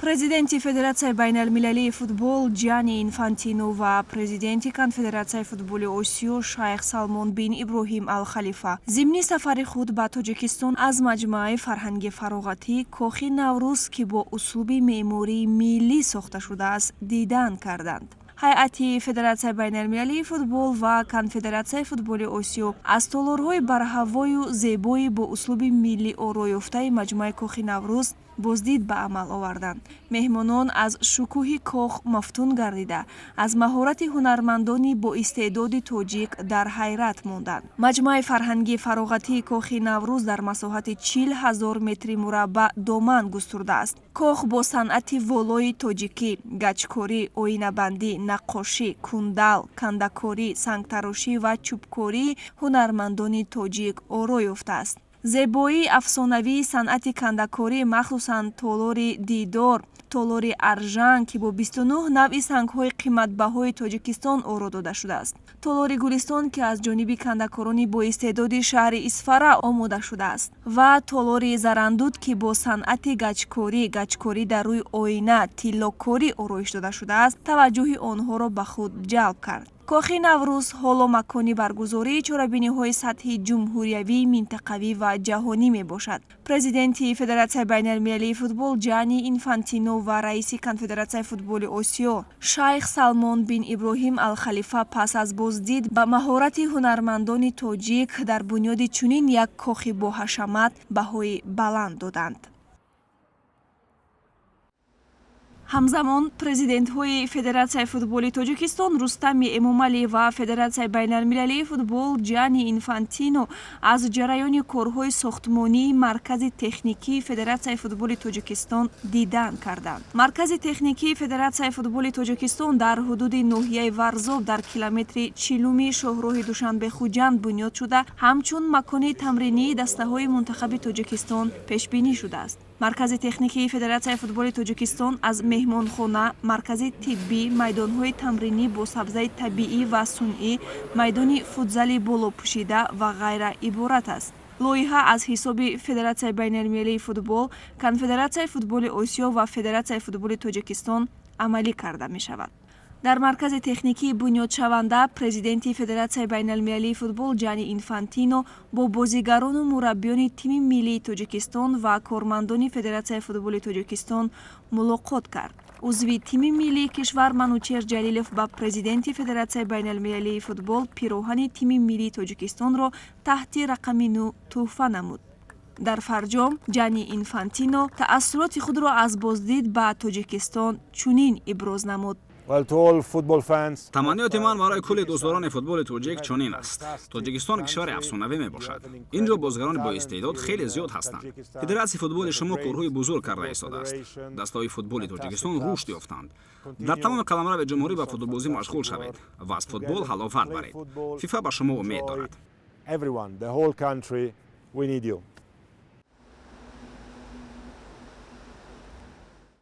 Президенти Федерация байналмилалии футбол Джани Инфантино ва президенти Конфедерация футболи Осиё Шайх Салмон бин Иброҳим Ал-Халифа зимни сафари худ ба Тоҷикистон аз маҷмӯаи фарҳанги фароғатӣ Кохи Наврӯз, ки бо услуби меъмории миллӣ сохта шудааст, дидан карданд. ҳайати Федератсияи байналмилалии футбол ва Конфедератсияи футболи Осиё аз толорҳои барҳавою зебои бо услуби миллӣ оро ёфтаи маҷмӯаи Кохи Наврӯз боздид ба амал оварданд. меҳмонон аз шукӯҳи кох мафтун гардида, аз маҳорати ҳунармандони боистеъдоди тоҷик дар ҳайрат монданд. маҷмӯаи фарҳангии фароғатии Кохи Наврӯз дар масоҳати 40 000 метри мураббаъ доман густурдааст. кох бо санъати волои тоҷикӣ, гаҷкорӣ, оинабандӣ, наққошӣ, кундал, кандакорӣ, сангтарошӣ ва чӯбкории ҳунармандони тоҷик оро ёфтааст. зебоии афсонавии санъати кандакорӣ, махсусан толори дидор, толори аржан, ки бо 29 навъи сангҳои қиматбаҳои Тоҷикистон оро дода шудааст. толори гулистон, ки аз ҷониби кандакорони боистеъдоди шаҳри Исфара омода шудааст. ва толори зарандуд, ки бо санъати гаҷкорӣ дар рӯи оина, тиллокорӣ ороиш дода шудааст, таваҷҷӯҳи онҳоро ба худ ҷалб кард. Кохи Наврӯз ҳоло макони баргузории чорабиниҳои сатҳи ҷумҳуриявӣ, минтақавӣ ва ҷаҳонӣ мебошад. Президенти Федератсияи байналмилалии футбол Ҷани Инфантино ва раиси Конфедератсияи футболи Осиё Шайх Салмон бин Иброҳим Ал-Халифа пас аз боздид ба маҳорати ҳунармандони тоҷик дар бунёди чунин як кохи боҳашамат баҳои баланд доданд. ҳамзамон президентҳои Федератсияи футболи Тоҷикистон Рустами Эмомалӣ ва Федератсияи байналмилалии футбол Ҷани Инфантино аз ҷараёни корҳои сохтмонии Маркази техникии Федератсияи футболи Тоҷикистон дидан карданд. Маркази техникии Федератсияи футболи Тоҷикистон дар ҳудуди ноҳияи Варзоб дар километри 40-уми шоҳроҳи Душанбехуҷанд бунёд шуда, ҳамчун макони тамринии дастаҳои мунтахаби Тоҷикистон пешбинӣ шудааст. Маркази техникии Федератсияи футболи Тоҷикистон аз меҳмонхона, маркази тиббӣ, майдонҳои тамринӣ бо сабзаи табиӣ ва сунъӣ, майдони футзали болопӯшида ва ғайра иборат аст. лоиҳа аз ҳисоби Федератсияи байналмилалии футбол, Конфедератсияи футболи Осиё ва Федератсияи футболи Тоҷикистон амалӣ карда мешавад. дар маркази техникии бунёдшаванда президенти Федератсияи байналмилалии футбол Ҷани Инфантино бо бозигарону мураббиёни тими миллии Тоҷикистон ва кормандони Федератсияи футболи Тоҷикистон мулоқот кард. узви тими миллии кишвар Манучер Ҷалилов ба президенти Федератсияи байналмилалии футбол пироҳани тими миллии Тоҷикистонро таҳти рақами 9 тӯҳфа намуд. дар фарҷом Ҷани Инфантино таассуроти худро аз боздид ба Тоҷикистон чунин иброз намуд. таманниёти ман барои кулли дӯстдорони футболи тоҷик чунин аст. тоҷикистон кишвари афсонавӣ мебошад. инҷо бозигарони боистеъдод хеле зиёд ҳастанд. федератсияи футболи шумо корҳои бузург карда истодааст. дастаҳои футболи тоҷикистон рушд ёфтанд. дар тамоми қаламрави ҷумҳурӣ ба футболбозӣ машғул шавед ва аз футбол ҳаловат баред. фифа ба шумо умед дорад.